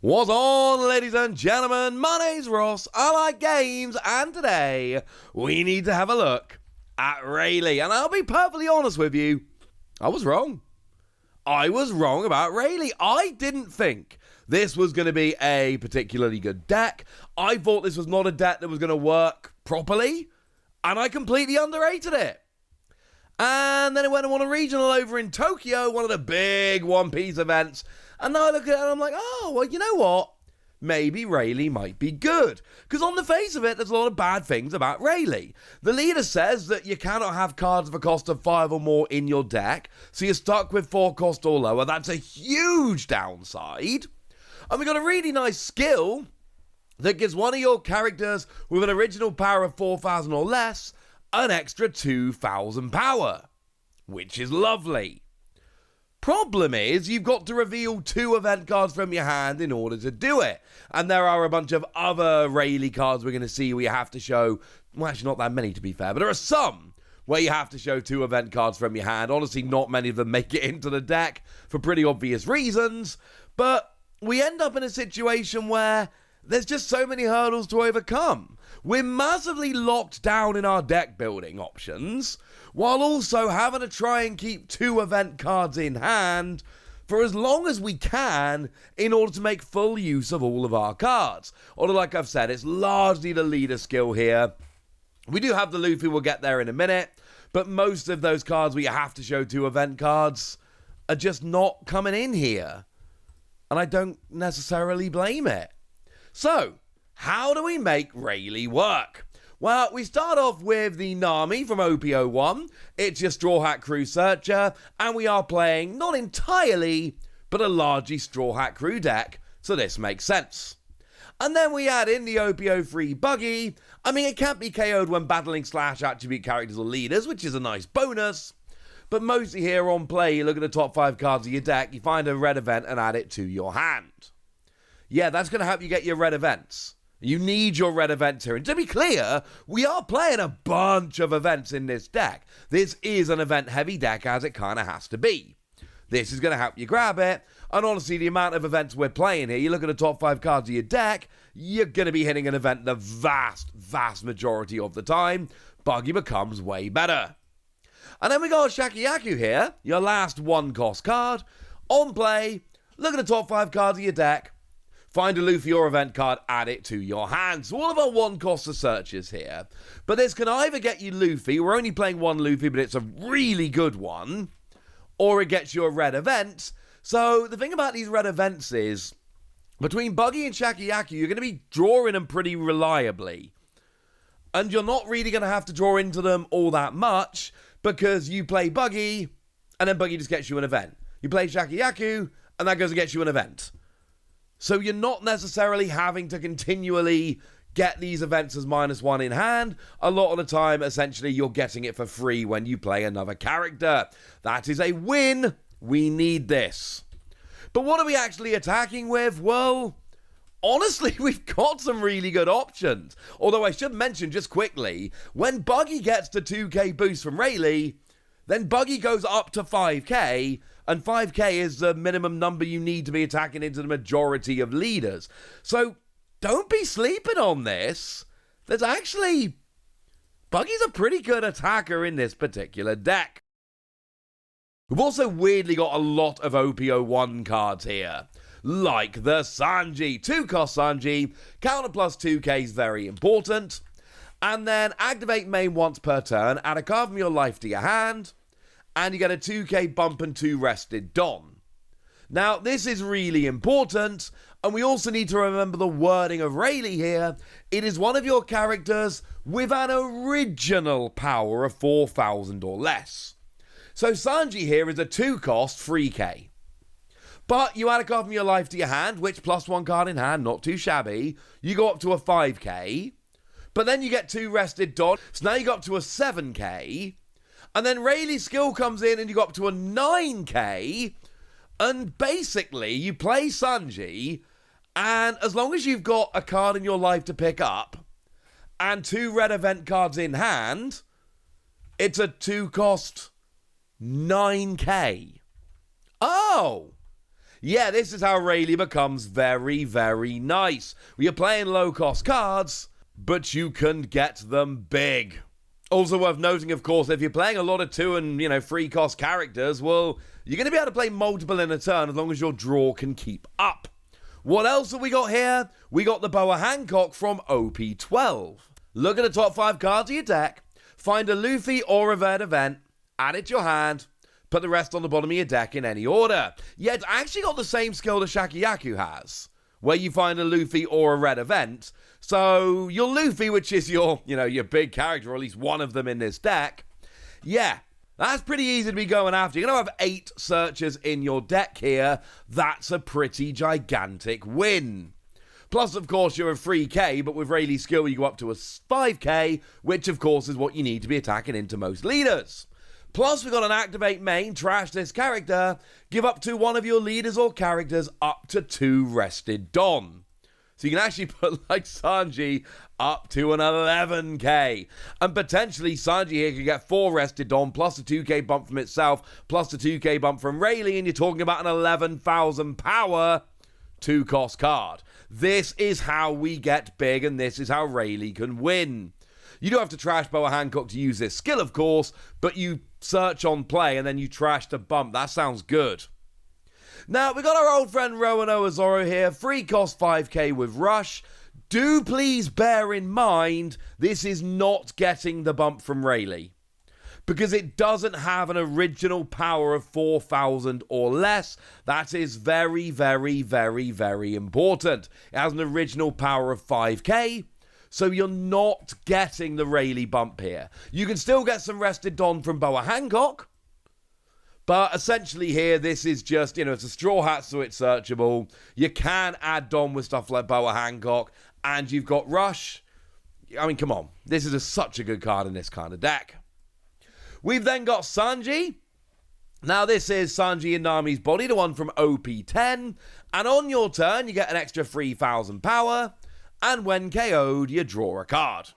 What's on, ladies and gentlemen? My name's Ross, I like games, and today we need to have a look at Rayleigh. And I'll be perfectly honest with you, I was wrong. I was wrong about Rayleigh. I didn't think this was going to be a particularly good deck. I thought this was not a deck that was going to work properly, and I completely underrated it. And then it went on a regional over in Tokyo, one of the big One Piece events. And now I look at it and I'm like, oh, well, you know what? Maybe Rayleigh might be good. Because on the face of it, there's a lot of bad things about Rayleigh. The leader says that you cannot have cards of a cost of 5 or more in your deck, so you're stuck with 4 cost or lower. That's a huge downside. And we got a really nice skill that gives one of your characters with an original power of 4,000 or less an extra 2,000 power, which is lovely. Problem is, you've got to reveal 2 event cards from your hand in order to do it. And there are a bunch of other Rayleigh cards we're going to see where you have to show, well, actually not that many to be fair, but there are some where you have to show 2 event cards from your hand. Honestly, not many of them make it into the deck for pretty obvious reasons, but we end up in a situation where there's just so many hurdles to overcome. We're massively locked down in our deck building options, while also having to try and keep 2 event cards in hand for as long as we can in order to make full use of all of our cards. Although, like I've said, it's largely the leader skill here. We do have the Luffy, we'll get there in a minute, but most of those cards where you have to show 2 event cards are just not coming in here. And I don't necessarily blame it. So, how do we make Rayleigh work? Well, we start off with the Nami from OP-01. It's your Straw Hat Crew Searcher, and we are playing not entirely, but a largely Straw Hat Crew deck, so this makes sense. And then we add in the OP-03 Buggy. I mean, it can't be KO'd when battling / attribute characters or leaders, which is a nice bonus. But mostly here on play, you look at the top 5 cards of your deck, you find a red event and add it to your hand. Yeah, that's going to help you get your red events. You need your red events here. And to be clear, we are playing a bunch of events in this deck. This is an event-heavy deck, as it kind of has to be. This is going to help you grab it. And honestly, the amount of events we're playing here, you look at the top 5 cards of your deck, you're going to be hitting an event the vast majority of the time. Buggy becomes way better. And then we got Shakiyaku here, your last 1-cost card. On play, look at the top 5 cards of your deck. Find a Luffy or event card, add it to your hand. So all of our 1-cost searches here. But this can either get you Luffy, we're only playing 1 Luffy, but it's a really good one, or it gets you a red event. So the thing about these red events is, between Buggy and Shakiyaku, you're going to be drawing them pretty reliably. And you're not really going to have to draw into them all that much, because you play Buggy, and then Buggy just gets you an event. You play Shakiyaku, and that goes and gets you an event. So you're not necessarily having to continually get these events as -1 in hand. A lot of the time, essentially, you're getting it for free when you play another character. That is a win. We need this. But what are we actually attacking with? Well, honestly, we've got some really good options. Although I should mention just quickly, when Buggy gets the 2k boost from Rayleigh, then Buggy goes up to 5k, and 5k is the minimum number you need to be attacking into the majority of leaders. So don't be sleeping on this. There's actually, Buggy's a pretty good attacker in this particular deck. We've also weirdly got a lot of OP-01 cards here, like the Sanji. 2-cost Sanji, counter plus 2k is very important. And then activate main once per turn, add a card from your life to your hand, and you get a 2k bump and 2 rested Don. Now, this is really important, and we also need to remember the wording of Rayleigh here. It is one of your characters with an original power of 4,000 or less. So Sanji here is a 2-cost 3k. But you add a card from your life to your hand, which +1 card in hand, not too shabby. You go up to a 5k. But then you get 2 rested Don. So now you go up to a 7k. And then Rayleigh's skill comes in and you go up to a 9k. And basically, you play Sanji. And as long as you've got a card in your life to pick up and 2 red event cards in hand, it's a 2-cost 9k. Oh! Yeah, this is how Rayleigh becomes very, very nice. You're playing low-cost cards, but you can get them big. Also worth noting, of course, if you're playing a lot of 2 and, 3-cost characters, well, you're going to be able to play multiple in a turn as long as your draw can keep up. What else have we got here? We got the Boa Hancock from OP-12. Look at the top 5 cards of your deck, find a Luffy or a red event, add it to your hand, put the rest on the bottom of your deck in any order. Yeah, it's actually got the same skill that Shakiyaku has, where you find a Luffy or a red event. So your Luffy, which is your big character, or at least one of them in this deck, yeah, that's pretty easy to be going after. You're going to have 8 searchers in your deck here. That's a pretty gigantic win. Plus, of course, you're a 3k, but with Rayleigh's skill, you go up to a 5k, which, of course, is what you need to be attacking into most leaders. Plus, we've got an activate main, trash this character, give up to one of your leaders or characters up to 2 rested Don. So you can actually put, like, Sanji up to an 11k. And potentially, Sanji here could get 4 rested Don, plus a 2k bump from itself, plus a 2k bump from Rayleigh, and you're talking about an 11,000 power 2-cost card. This is how we get big, and this is how Rayleigh can win. You do have to trash Boa Hancock to use this skill, of course, but you search on play and then you trash the bump. That sounds good. Now, we got our old friend Rowan Owazoro here, 3-cost 5k with Rush. Do please bear in mind, this is not getting the bump from Rayleigh, because it doesn't have an original power of 4,000 or less. That is very, very, very, very important. It has an original power of 5k, so you're not getting the Rayleigh bump here. You can still get some rested Don from Boa Hancock, but essentially here, this is just, it's a straw hat, so it's searchable. You can add Don with stuff like Boa Hancock, and you've got Rush. I mean, come on. This is such a good card in this kind of deck. We've then got Sanji. Now, this is Sanji and Nami's body, the one from OP-10. And on your turn, you get an extra 3,000 power. And when KO'd, you draw a card.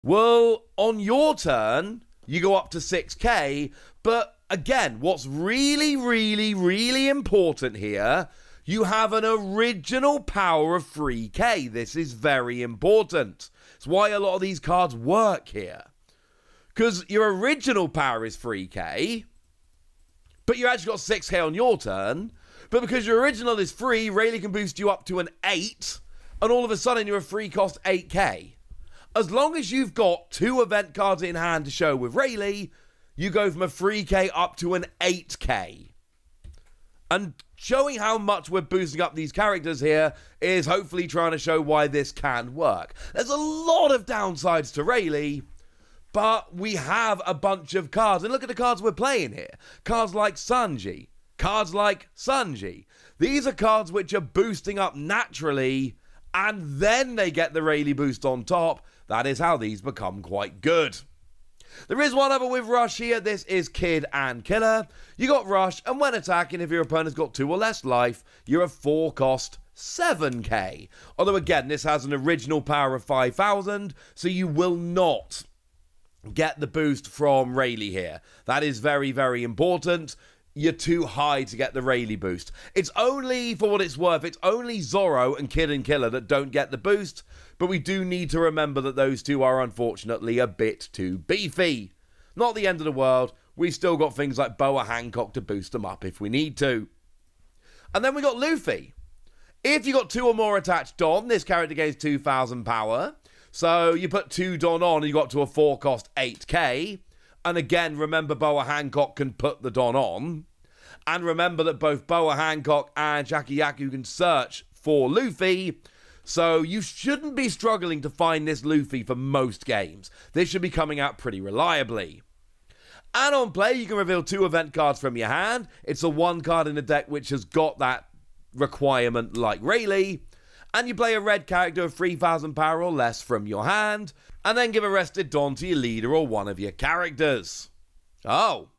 Well, on your turn, you go up to 6k. But again, what's really, really, really important here, you have an original power of 3k. This is very important. It's why a lot of these cards work here. Because your original power is 3k, but you actually got 6k on your turn. But because your original is 3, Rayleigh can boost you up to an 8, and all of a sudden you're a 3-cost 8k. As long as you've got 2 event cards in hand to show with Rayleigh, you go from a 3k up to an 8k. And showing how much we're boosting up these characters here is hopefully trying to show why this can work. There's a lot of downsides to Rayleigh, but we have a bunch of cards. And look at the cards we're playing here. Cards like Sanji. Cards like Sanji. These are cards which are boosting up naturally, and then they get the Rayleigh boost on top. That is how these become quite good. There is one other with Rush here. This is Kid and Killer. You got Rush, and when attacking, if your opponent's got 2 or less life, you're a 4-cost 7k. Although, again, this has an original power of 5,000, so you will not get the boost from Rayleigh here. That is very, very important. You're too high to get the Rayleigh boost. It's only, for what it's worth, it's only Zoro and Kid and Killer that don't get the boost, but we do need to remember that those 2 are unfortunately a bit too beefy. Not the end of the world. We've still got things like Boa Hancock to boost them up if we need to. And then we got Luffy. If you got 2 or more attached Don, this character gains 2,000 power. So you put 2 Don on and you got to a 4-cost 8k. And again, remember Boa Hancock can put the Don on. And remember that both Boa Hancock and Shakiyaku can search for Luffy. So you shouldn't be struggling to find this Luffy for most games. This should be coming out pretty reliably. And on play, you can reveal 2 event cards from your hand. It's the 1 card in the deck which has got that requirement like Rayleigh. And you play a red character of 3,000 power or less from your hand, and then give a rested Don to your leader or one of your characters. Oh.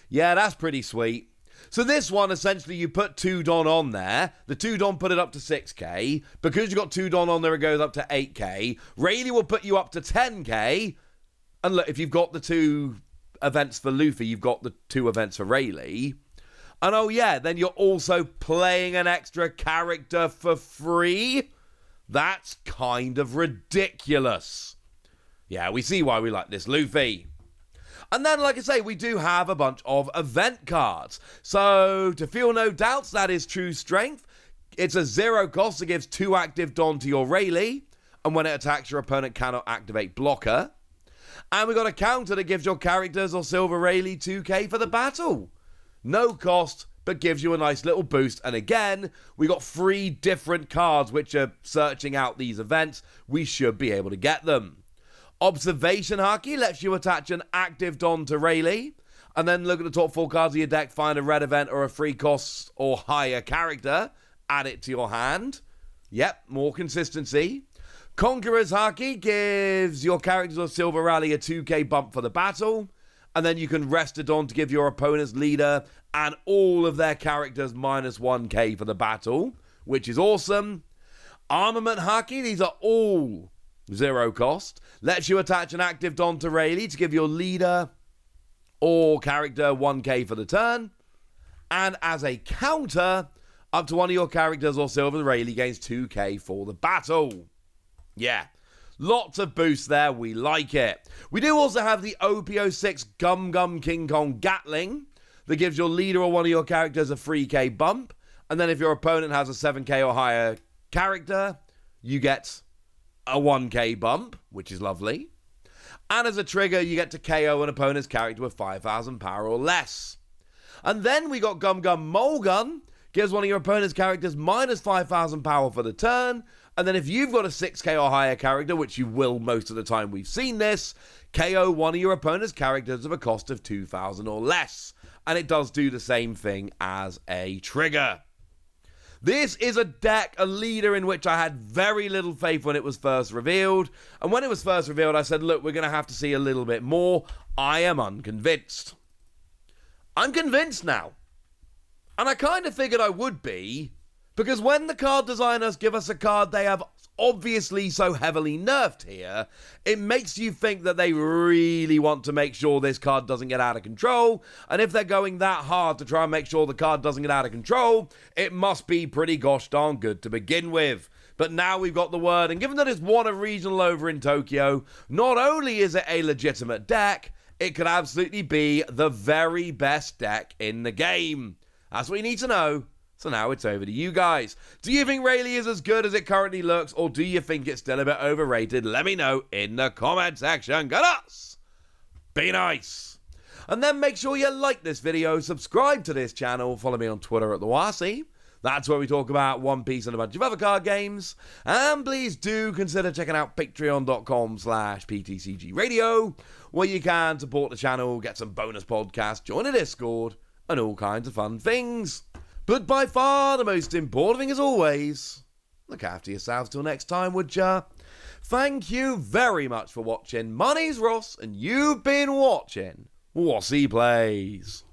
Yeah, that's pretty sweet. So this one, essentially, you put 2 Don on there. The 2 Don put it up to 6k. Because you got 2 Don on there, it goes up to 8k. Rayleigh will put you up to 10k. And look, if you've got the 2 events for Luffy, you've got the 2 events for Rayleigh. And oh yeah, then you're also playing an extra character for free? That's kind of ridiculous. Yeah, we see why we like this Luffy. And then, like I say, we do have a bunch of event cards. So, to feel no doubts, that is true strength. It's a 0 cost that gives 2 active Don to your Rayleigh. And when it attacks, your opponent cannot activate blocker. And we got a counter that gives your characters or Silver Rayleigh 2k for the battle. No cost, but gives you a nice little boost. And again, we got 3 different cards which are searching out these events. We should be able to get them. Observation Haki lets you attach an active Don to Rayleigh, and then look at the top 4 cards of your deck, find a red event or a free cost or higher character, add it to your hand. Yep, more consistency. Conqueror's Haki gives your characters or Silver Rayleigh a 2k bump for the battle, and then you can rest a Don to give your opponent's leader and all of their characters minus 1k for the battle, which is awesome. Armament Haki, these are all 0 cost, lets you attach an active Don to Rayleigh to give your leader or character 1k for the turn. And as a counter, up to one of your characters or Silver Rayleigh gains 2k for the battle. Yeah, lots of boosts there, we like it. We do also have the OP-06 Gum Gum King Kong Gatling that gives your leader or one of your characters a 3k bump. And then if your opponent has a 7k or higher character, you get a 1k bump, which is lovely. And as a trigger, you get to KO an opponent's character with 5,000 power or less. And then we got Gum Gum Mulgun, gives one of your opponent's characters minus 5,000 power for the turn. And then if you've got a 6k or higher character, which you will most of the time we've seen this, KO one of your opponent's characters of a cost of 2,000 or less. And it does do the same thing as a trigger. This is a deck, a leader in which I had very little faith when it was first revealed. And when it was first revealed, I said, look, we're going to have to see a little bit more. I am unconvinced. I'm convinced now. And I kind of figured I would be, because when the card designers give us a card they have obviously so heavily nerfed here, it makes you think that they really want to make sure this card doesn't get out of control, and if they're going that hard to try and make sure the card doesn't get out of control, it must be pretty gosh darn good to begin with. But now we've got the word, and given that it's won a regional over in Tokyo, not only is it a legitimate deck, it could absolutely be the very best deck in the game. That's what you need to know. So now it's over to you guys. Do you think Rayleigh is as good as it currently looks, or do you think it's still a bit overrated? Let me know in the comment section. Get us! Be nice! And then make sure you like this video, subscribe to this channel, follow me on Twitter at TheWasi. That's where we talk about One Piece and a bunch of other card games. And please do consider checking out patreon.com/PTCGradio, where you can support the channel, get some bonus podcasts, join a Discord, and all kinds of fun things. But by far the most important thing, as always, look after yourselves till next time, would ya? Thank you very much for watching. My name's Ross, and you've been watching Wasi Plays.